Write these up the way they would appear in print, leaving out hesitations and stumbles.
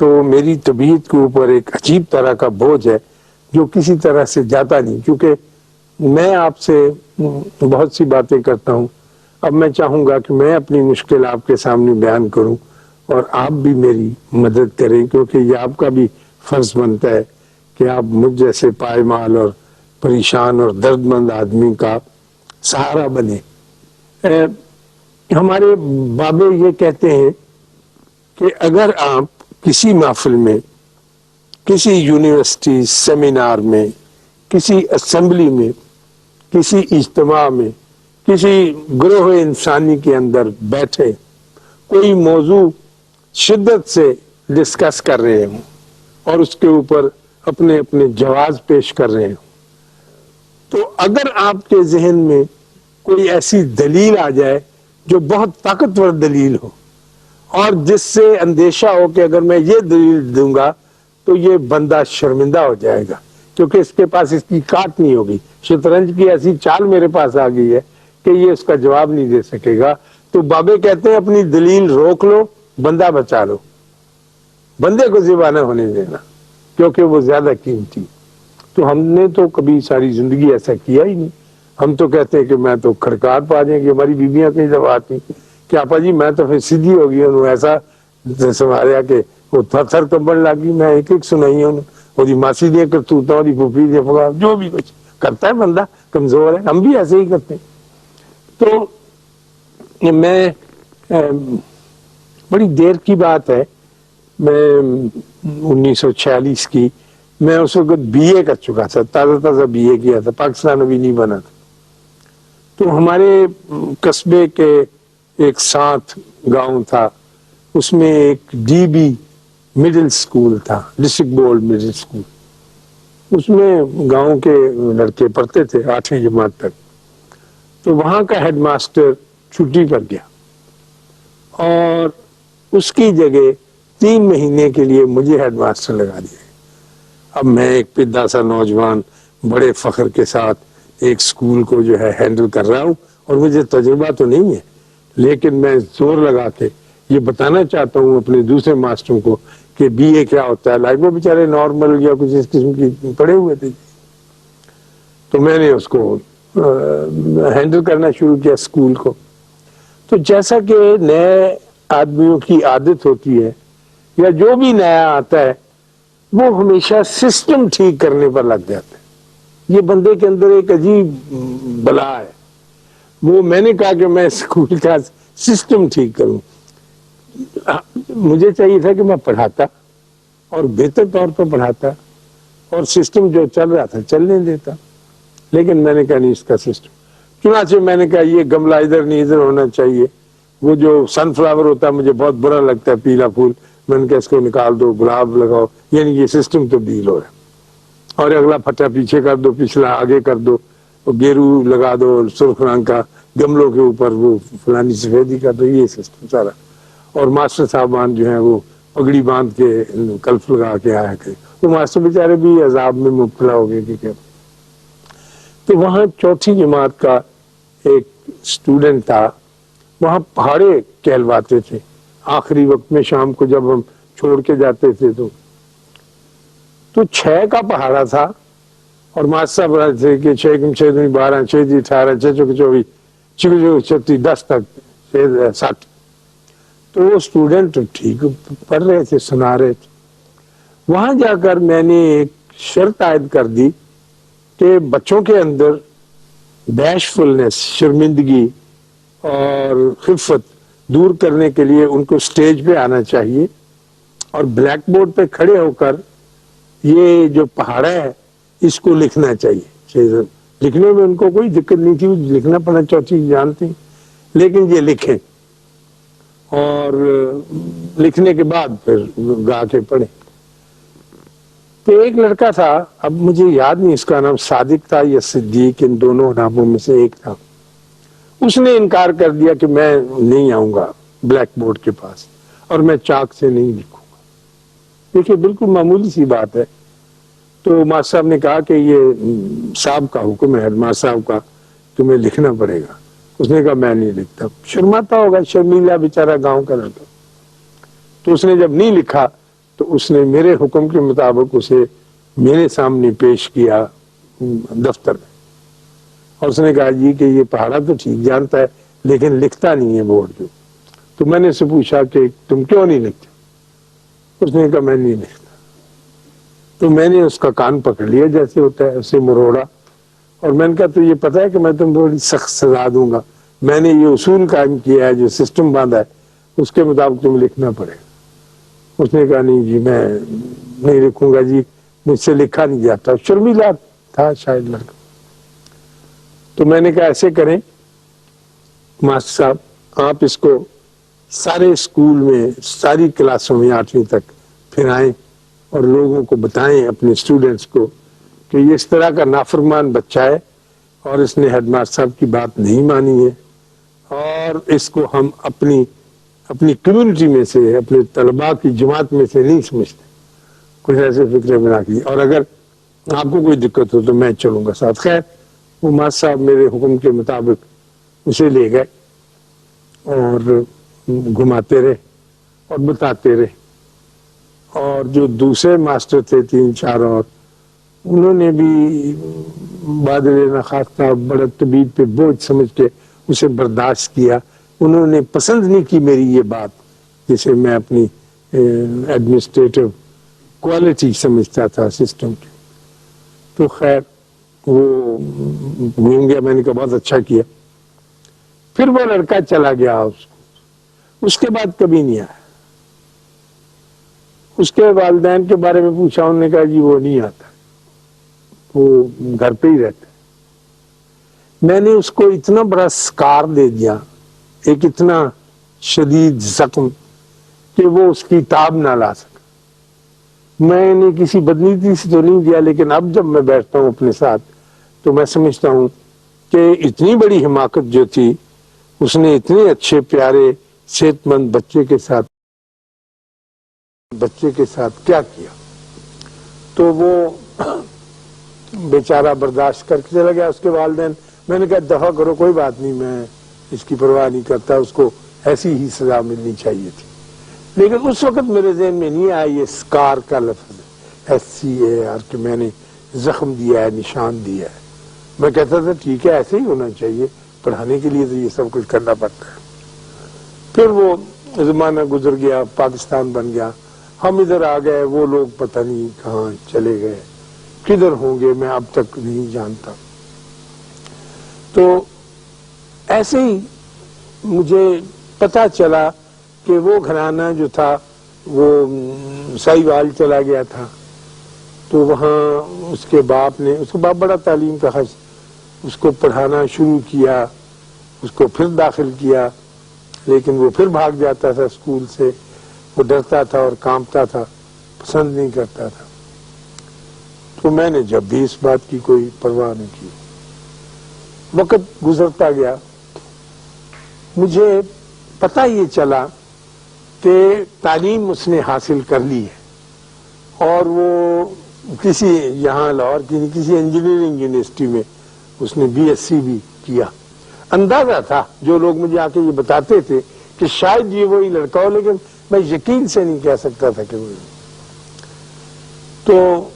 تو میری طبیعت کے اوپر ایک عجیب طرح کا بوجھ ہے جو کسی طرح سے جاتا نہیں، کیونکہ میں آپ سے بہت سی باتیں کرتا ہوں. اب میں چاہوں گا کہ میں اپنی مشکل آپ کے سامنے بیان کروں اور آپ بھی میری مدد کریں، کیونکہ یہ آپ کا بھی فرض بنتا ہے کہ آپ مجھ جیسے پائمال اور پریشان اور درد مند آدمی کا سہارا بنے. ہمارے بابے یہ کہتے ہیں کہ اگر آپ کسی محفل میں، کسی یونیورسٹی سیمینار میں، کسی اسمبلی میں، کسی اجتماع میں، کسی گروہ انسانی کے اندر بیٹھے کوئی موضوع شدت سے ڈسکس کر رہے ہوں اور اس کے اوپر اپنے اپنے جواز پیش کر رہے ہوں، تو اگر آپ کے ذہن میں کوئی ایسی دلیل آ جائے جو بہت طاقتور دلیل ہو اور جس سے اندیشہ ہو کہ اگر میں یہ دلیل دوں گا تو یہ بندہ شرمندہ ہو جائے گا کیونکہ اس کے پاس اس کی کاٹ نہیں ہوگی، شطرنج کی ایسی چال میرے پاس آ گئی ہے کہ یہ اس کا جواب نہیں دے سکے گا، تو بابے کہتے ہیں اپنی دلیل روک لو، بندہ بچا لو، بندے کو ذبح نہ ہونے دینا کیونکہ وہ زیادہ قیمتی. تو ہم نے تو کبھی ساری زندگی ایسا کیا ہی نہیں. ہم تو کہتے ہیں کہ میں تو کھڑکاٹ پا جائیں گے. ہماری بیویاں کئی دفعہ آتی کہ آپا جی میں تو پھر سیدھی ہو گئی ہوں، ایسا سنبھالیا کہ وہ تھر تھر کمبڑ لگی. میں ایک ایک سنائی ہوں، وہی ماسی دے کرتوتا، وہی پھوپھی دے پگا، جو بھی کچھ کرتا ہے بندہ کمزور ہے، ہم بھی ایسے ہی کرتے ہیں. تو میں بڑی دیر کی بات ہے، میں 1946 کی، میں اس وقت بی اے کر چکا تھا، تازہ تازہ بی اے کیا تھا، پاکستان ابھی نہیں بنا تھا. تو ہمارے قصبے کے ایک ساتھ گاؤں تھا، اس میں ایک ڈی بی مڈل سکول تھا، ڈسٹرکٹ بورڈ مڈل سکول. اس میں گاؤں کے لڑکے پڑھتے تھے 8ویں جماعت تک. تو وہاں کا ہیڈ ماسٹر چھٹی پر گیا اور اس کی جگہ 3 مہینے کے لیے مجھے ہیڈ ماسٹر لگا دیا. اب میں ایک پدھا سا نوجوان بڑے فخر کے ساتھ ایک سکول کو جو ہے ہینڈل کر رہا ہوں اور مجھے تجربہ تو نہیں ہے، لیکن میں زور لگا کے یہ بتانا چاہتا ہوں اپنے دوسرے ماسٹروں کو کہ بی اے کیا ہوتا ہے. لائک وہ بیچارے نارمل یا کچھ اس قسم کی پڑھے ہوئے تھے. تو میں نے اس کو ہینڈل کرنا شروع کیا اسکول کو. تو جیسا کہ نئے آدمیوں کی عادت ہوتی ہے یا جو بھی نیا آتا ہے وہ ہمیشہ سسٹم ٹھیک کرنے پر لگ جاتا ہے. یہ بندے کے اندر ایک عجیب بلا ہے. وہ میں نے کہا کہ میں اسکول کا سسٹم ٹھیک کروں. مجھے چاہیے تھا کہ میں پڑھاتا اور بہتر طور پر پڑھاتا اور سسٹم جو چل رہا تھا چلنے دیتا، لیکن میں نے کہا نہیں اس کا سسٹم. چنانچہ میں نے کہا یہ گملہ ادھر نہیں ادھر ہونا چاہیے. وہ جو سن فلاور ہوتا ہے مجھے بہت برا لگتا ہے، پیلا پھول، میں نے کہا اس کو نکال دو، گلاب لگاؤ. یعنی یہ سسٹم تبدیل ہو رہا ہے. اور اگلا پھٹا پیچھے کر دو، پچھلا آگے کر دو، گیرو لگا دو سرخ رنگ کا، گملوں کے اوپر وہ فلانی سفیدی کر دو، یہ سسٹم سارا. اور ماسٹر صاحبان جو ہیں وہ پگڑی باندھ کے کلف لگا کے آیا کرے. وہ ماسٹر بیچارے بھی عذاب میں مبتلا ہو گئے کہ کیا. تو وہاں 4تھی جماعت کا ایک اسٹوڈنٹ تھا، وہاں پہاڑے کہلواتے تھے. آخری وقت میں شام کو جب ہم چھوڑ کے جاتے تھے تو 6 کا پہاڑا تھا اور ماسٹر صاحب تھے کہ 6 کم 6 دن 12 6 دی 18 6 چوک 24 6 36 10 تک 60. تو وہ اسٹوڈنٹ ٹھیک پڑھ رہے تھے، سنا رہے تھے. وہاں جا کر میں نے ایک شرط عائد کر دی کہ بچوں کے اندر بیشفلنس، شرمندگی اور خفت دور کرنے کے لیے ان کو سٹیج پہ آنا چاہیے اور بلیک بورڈ پہ کھڑے ہو کر یہ جو پہاڑا ہے اس کو لکھنا چاہیے. لکھنے میں ان کو کوئی دقت نہیں تھی، لکھنا پڑھنا 4تھی جانتے، لیکن یہ لکھیں اور لکھنے کے بعد پھر گا کے پڑھیں. تو ایک لڑکا تھا، اب مجھے یاد نہیں اس کا نام صادق تھا یا صدیق، ان دونوں ناموں میں سے ایک تھا. اس نے انکار کر دیا کہ میں نہیں آؤں گا بلیک بورڈ کے پاس اور میں چاک سے نہیں لکھوں گا. دیکھیے بالکل معمولی سی بات ہے. تو ماسٹر صاحب نے کہا کہ یہ صاحب کا حکم ہے، ہیڈ ماسٹر صاحب کا، تمہیں لکھنا پڑے گا. اس نے کہا میں نہیں لکھتا. شرماتا ہوگا، شرمیلا بیچارہ گاؤں کا لڑکا. تو اس نے جب نہیں لکھا تو اس نے میرے حکم کے مطابق اسے میرے سامنے پیش کیا دفتر میں، اور اس نے کہا جی کہ یہ پڑھانا تو ٹھیک جانتا ہے لیکن لکھتا نہیں ہے بورڈ جو. تو میں نے اسے پوچھا کہ تم کیوں نہیں لکھتے؟ اس نے کہا میں نہیں لکھتا. تو میں نے اس کا کان پکڑ لیا جیسے ہوتا ہے، اسے مروڑا، اور میں نے کہا تو یہ پتا ہے کہ میں تم کو بڑی سخت سزا دوں گا، میں نے یہ اصول قائم کیا ہے، جو سسٹم باندھا ہے اس کے مطابق تم لکھنا پڑے گا. اس نے کہا نہیں جی میں نہیں لکھوں گا جی، مجھ سے لکھا نہیں جاتا. شرمیلا تھا شاید لڑکا. تو میں نے کہا ایسے کریں ماسٹر صاحب، آپ اس کو سارے اسکول میں ساری کلاسوں میں 8ویں تک پھرائیں اور لوگوں کو بتائیں، اپنے اسٹوڈنٹس کو، کہ یہ اس طرح کا نافرمان بچہ ہے اور اس نے ہیڈ ماسٹر صاحب کی بات نہیں مانی ہے، اور اس کو ہم اپنی کمیونٹی میں سے، اپنے طلباء کی جماعت میں سے نہیں سمجھتے. کچھ ایسے فکرے بنا کے، اور اگر آپ کو کوئی دقت ہو تو میں چلوں گا ساتھ. خیر وہ ماسٹر صاحب میرے حکم کے مطابق اسے لے گئے اور گھماتے رہے اور بتاتے رہے. اور جو دوسرے ماسٹر تھے 3-4 اور، انہوں نے بھی بادل نخواستہ بڑا طبیب پہ بوجھ سمجھ کے اسے برداشت کیا. انہوں نے پسند نہیں کی میری یہ بات، جسے میں اپنی ایڈمنسٹریٹو کوالٹی سمجھتا تھا سسٹم کی. تو خیر وہ گھوم گیا. میں نے کہا بہت اچھا کیا. پھر وہ لڑکا چلا گیا اس کے بعد کبھی نہیں آیا. اس کے والدین کے بارے میں پوچھا، انہوں نے کہا جی وہ نہیں آتا، وہ گھر پہ ہی رہتا. میں نے اس کو اتنا بڑا سکار دے دیا، ایک اتنا شدید زخم کہ وہ اس کی تاب نہ لا سکا. میں نے کسی بدنیتی سے تو نہیں دیا، لیکن اب جب میں بیٹھتا ہوں اپنے ساتھ تو میں سمجھتا ہوں کہ اتنی بڑی حماقت جو تھی اس نے اتنے اچھے پیارے صحت مند بچے کے ساتھ کیا کیا. تو وہ بیچارہ برداشت کر کے چلا گیا. اس کے والدین، میں نے کہا دفع کرو، کوئی بات نہیں، میں اس کی پرواہ نہیں کرتا، اس کو ایسی ہی سزا ملنی چاہیے تھی. لیکن اس وقت میرے ذہن میں نہیں آیا یہ سکار کا لفظ SCAR کہ میں نے زخم دیا ہے، نشان دیا ہے. میں کہتا تھا ٹھیک ہے ایسے ہی ہونا چاہیے، پڑھانے کے لیے تو یہ سب کچھ کرنا پڑتا ہے. پھر وہ زمانہ گزر گیا، پاکستان بن گیا، ہم ادھر آ گئے. وہ لوگ پتہ نہیں کہاں چلے گئے، کدھر ہوں گے میں اب تک نہیں جانتا. تو ایسے ہی مجھے پتا چلا کہ وہ گھرانہ جو تھا وہ سائیوال چلا گیا تھا. تو وہاں اس کے باپ بڑا تعلیم کا خرچ، اس کو پڑھانا شروع کیا، اس کو پھر داخل کیا، لیکن وہ پھر بھاگ جاتا تھا اسکول سے. وہ ڈرتا تھا اور کانپتا تھا، پسند نہیں کرتا تھا. تو میں نے جب بھی اس بات کی کوئی پرواہ نہیں کی. وقت گزرتا گیا، مجھے پتہ یہ چلا کہ تعلیم اس نے حاصل کر لی ہے، اور وہ کسی یہاں لاہور کی کسی انجینئرنگ یونیورسٹی میں اس نے BSc بھی کیا. اندازہ تھا، جو لوگ مجھے آ کے یہ بتاتے تھے کہ شاید یہ وہی لڑکا ہو، لیکن میں یقین سے نہیں کہہ سکتا تھا کہ وہ. تو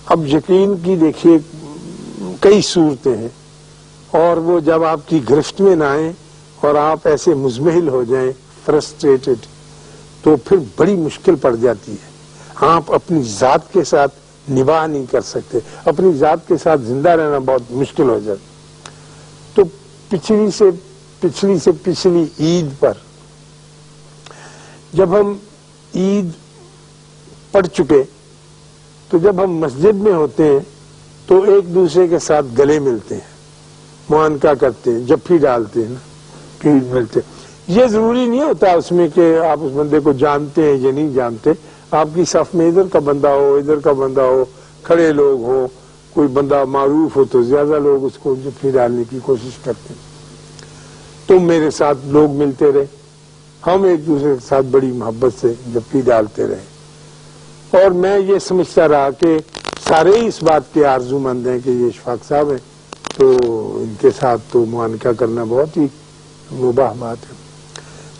اب یقین کی دیکھیے کئی صورتیں ہیں، اور وہ جب آپ کی گرفت میں نہ آئیں اور آپ ایسے مزمحل ہو جائیں، فرسٹریٹڈ، تو پھر بڑی مشکل پڑ جاتی ہے. آپ اپنی ذات کے ساتھ نباہ نہیں کر سکتے، اپنی ذات کے ساتھ زندہ رہنا بہت مشکل ہو جاتا. تو پچھلی سے پچھلی عید پر جب ہم عید پڑھ چکے، تو جب ہم مسجد میں ہوتے ہیں تو ایک دوسرے کے ساتھ گلے ملتے ہیں، معانقہ کرتے ہیں، جپھی ڈالتے ہیں نا، کہ ملتے. یہ ضروری نہیں ہوتا اس میں کہ آپ اس بندے کو جانتے ہیں یا نہیں جانتے. آپ کی صف میں ادھر کا بندہ ہو، ادھر کا بندہ ہو، کھڑے لوگ ہوں، کوئی بندہ معروف ہو تو زیادہ لوگ اس کو جپھی ڈالنے کی کوشش کرتے ہیں. تو میرے ساتھ لوگ ملتے رہے، ہم ایک دوسرے کے ساتھ بڑی محبت سے جپھی ڈالتے رہے. اور میں یہ سمجھتا رہا کہ سارے ہی اس بات کے آرزو مند ہیں کہ یہ اشفاق صاحب ہیں، تو ان کے ساتھ تو معانقہ کرنا بہت ہی مباح بات ہے.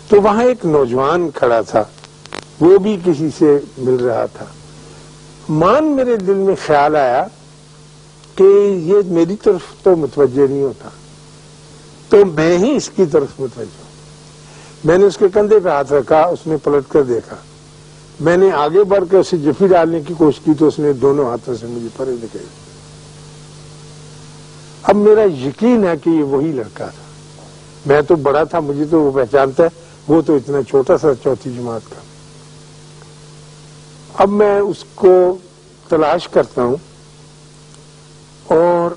تو وہاں ایک نوجوان کھڑا تھا، وہ بھی کسی سے مل رہا تھا. میرے دل میں خیال آیا کہ یہ میری طرف تو متوجہ نہیں ہوتا، تو میں ہی اس کی طرف متوجہ ہوں. میں نے اس کے کندھے پہ ہاتھ رکھا، اس نے پلٹ کر دیکھا. میں نے آگے بڑھ کے اسے جفی ڈالنے کی کوشش کی تو اس نے دونوں ہاتھوں سے مجھے پرے نکالی. اب میرا یقین ہے کہ یہ وہی لڑکا تھا. میں تو بڑا تھا، مجھے تو وہ پہچانتا ہے، وہ تو اتنا چھوٹا سا چوتھی جماعت کا. اب میں اس کو تلاش کرتا ہوں اور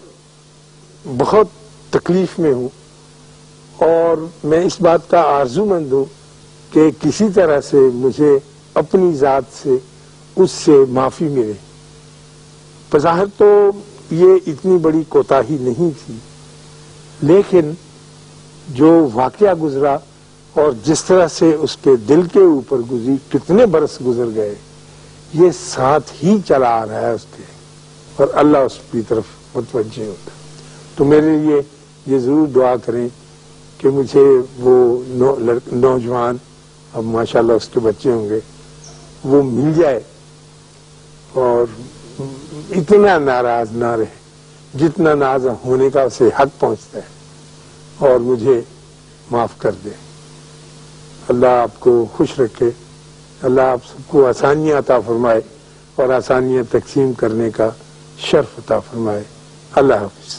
بہت تکلیف میں ہوں، اور میں اس بات کا آرزو مند ہوں کہ کسی طرح سے مجھے اپنی ذات سے اس سے معافی ملے. بظاہر تو یہ اتنی بڑی کوتاہی نہیں تھی، لیکن جو واقعہ گزرا اور جس طرح سے اس کے دل کے اوپر گزری، کتنے برس گزر گئے، یہ ساتھ ہی چلا آ رہا ہے اس کے، اور اللہ اس کی طرف متوجہ ہوتا. تو میرے لیے یہ ضرور دعا کریں کہ مجھے وہ نوجوان، اب ماشاءاللہ اس کے بچے ہوں گے، وہ مل جائے اور اتنا ناراض نہ رہے جتنا ناراض ہونے کا اسے حق پہنچتا ہے، اور مجھے معاف کر دے. اللہ آپ کو خوش رکھے، اللہ آپ سب کو آسانیاں عطا فرمائے اور آسانیاں تقسیم کرنے کا شرف عطا فرمائے. اللہ حافظ.